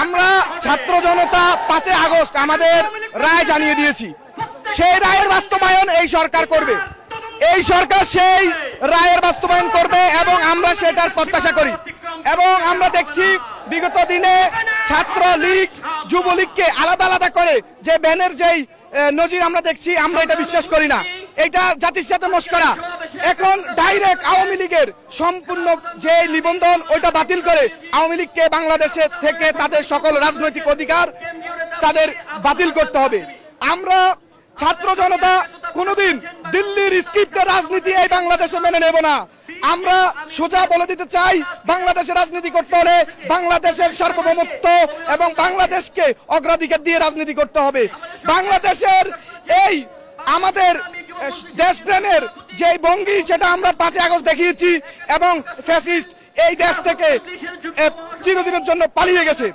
আমরা ছাত্র জনতা 5 আগস্ট আমাদের রায় জানিয়ে দিয়েছি, সেই রায়ের বাস্তবায়ন এই সরকার করবে। এই সরকার সেই রায়ের বাস্তবায়ন করবে এবং আমরা সেটার প্রত্যাশা করি। এবং আমরা দেখছি বিগত দিনে ছাত্রলীগ যুবলীগকে আলাদা আলাদা করে যে ব্যানের যেই নজির আমরা দেখছি, আমরা এটা বিশ্বাস করি না। এটা জাতির সাথে মশকরা। এখন ডাইরেক্ট আওয়ামী লীগের সম্পূর্ণ যে নিবন্ধন ওইটা বাতিল করে আওয়ামী লীগকে বাংলাদেশে থেকে তাদের সকল রাজনৈতিক অধিকার তাদের বাতিল করতে হবে। আমরা ছাত্র জনতা কোনোদিন দিল্লির স্ক্রিপ্টের রাজনীতি এই বাংলাদেশে মেনে নেব না। আমরা সোজা বলে দিতে চাই, বাংলাদেশের রাজনীতি করতে হলে বাংলাদেশের সার্বভৌমত্ব এবং বাংলাদেশকে অগ্রাধিকার দিয়ে রাজনীতি করতে হবে। বাংলাদেশের এই আমাদের দেশপ্রেমের যে ভঙ্গি সেটা আমরা 5 আগস্ট দেখিয়েছি এবং ফ্যাসিস্ট এই দেশ থেকে চিরদিনের জন্য পালিয়ে গেছে।